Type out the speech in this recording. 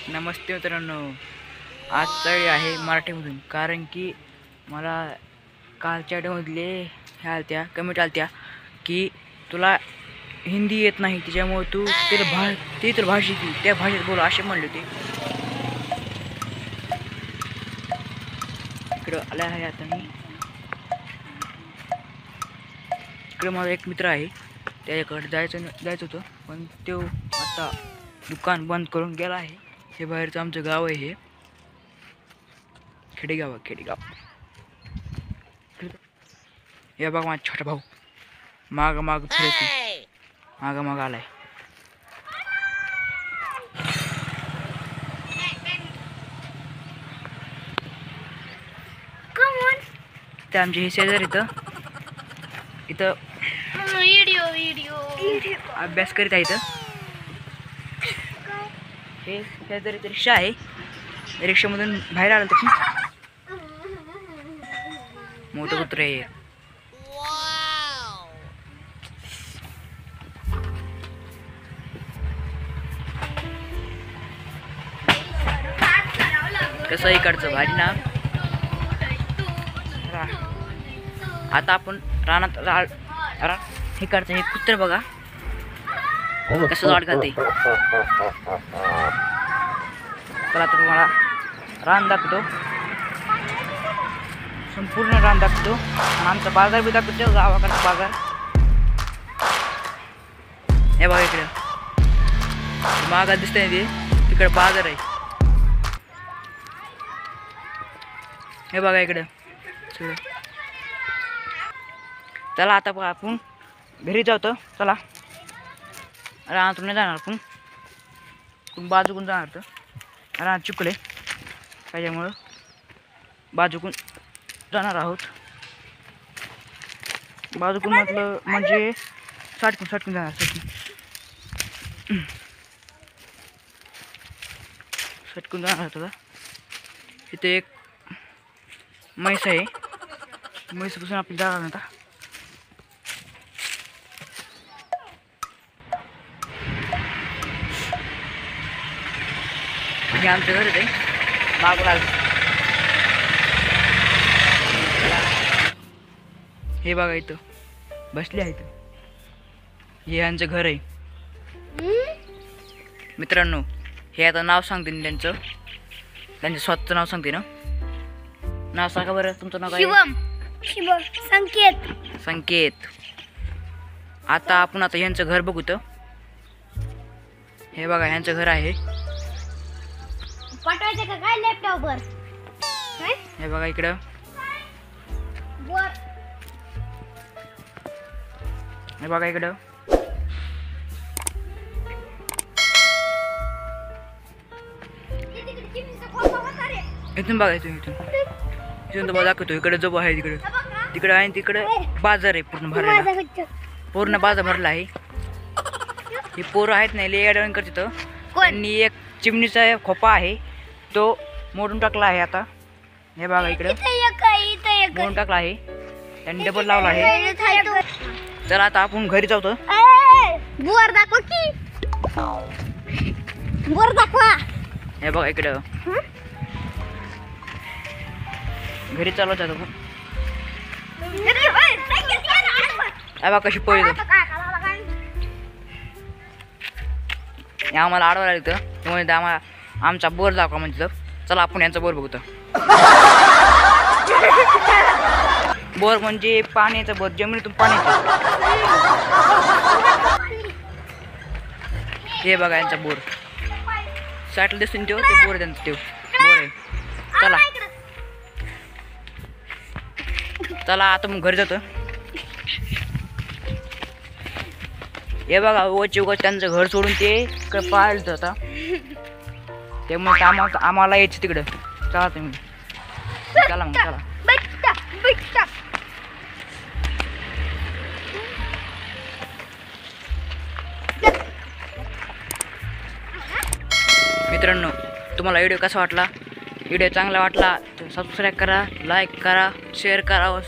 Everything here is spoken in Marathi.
नमस्ते मित्रांनो, आज चढ आहे मराठीमधून, कारण की मला कालच्या आठवड्यामधले ह्या आलत्या कमेंट आलत्या की तुला हिंदी येत नाही, त्याच्यामुळे तू ते तर भाषेत त्या भाषेत बोल असे म्हणले होते. इकडं आला आहे आता मी. इकडे माझा एक मित्र आहे, त्याच्याकडे जायचं होतं, पण तो आता दुकान बंद करून गेला आहे. हे बाहेरचं आमचं गाव आहे, हे खेडेगाव. हे बघा माझा छोटा भाऊ माग फिरत माग आलाय. ते आमचे हे शेजारी इथं अभ्यास करीत आहे. हे शेजारी रिक्षा आहे, रिक्षामधून बाहेर आलं तर मोठं कुत्र आहे. कसं इकडचं भारी ना. आता आपण रानात इकडचं हे कुत्र बघा कसं वाट घालते. चला तर तुम्हाला रान दाखवतो, संपूर्ण रान दाखवतो, आमचा बाजार बी दाखवतो, गावाकडचा बाजार. हे बघा इकडं मागा दिसतंय ते, तिकडे बाजार आहे. हे बघा इकडं. चला आता आपण घरी जातो. चला रानातून नाही जाणार, आपण बाजूकून जाणार. तर रानात चुकले त्याच्यामुळं बाजूकून जाणार आहोत. बाजूकून म्हटलं म्हणजे सटकून जाणार. सटकून जाणार होतं. इथे एक म्हैस आहे, म्हैसपासून आपली जागा नव्हता. हे आमच्या घरच आहे, मागून आलं. हे बघा इथं बसले आहेत, हे यांचं घर आहे. मित्रांनो, हे आता नाव सांगते ना त्यांचं स्वतःचं नाव सांगते ना. नाव सांगा बरं, तुमचं नाव काय? शिवम संकेत. आता आपण यांचं घर बघू. तर हे बघा यांचं घर आहे. पाठवायचं का काय लॅपटॉपवर? हे बघा इकडं. हे बघा इकडं. इथून बघायचं, इथून तुम्हाला दाखवतो. इकडे जो आहे तिकडे आहे, तिकडे बाजार आहे पूर्ण भरलेला. पूर्ण बाजार भरला आहे. ही पोरं आहेत नाही लय अडवण करत. त्यांनी एक चिमणीचा खोपा आहे तो मोडून टाकला आहे. आता हे बघा इकडे मोडून टाकला आहे, त्यांनी डबल लावला आहे. चला आता आपण घरी जातो. बोर दाखव की, बोर दाखवा. हे बघा इकडं घरी चालवत जातो. बघा कशी पळली. आम्हाला आडवा लागतं त्यामुळे आमचा बोर दाखवा म्हणजे. चला आपण यांचा बोर बघतो. बोर म्हणजे पाण्याचं बोर, जमिनीतून पाण्याचं. हे बघा यांचा बोर साठला दिसून ते बोर त्यांचं बोर आहे. चला आता मग घरी जातो. हे बघा उगाच त्यांचं घर सोडून ते पाहायला जाता, त्यामुळे आम्हाला यायचं तिकडं. चला तुम्ही, चला मग चला. मित्रांनो, तुम्हाला व्हिडिओ कसा वाटला? व्हिडिओ चांगला वाटला तर सबस्क्राईब करा, लाईक करा, शेअर करा.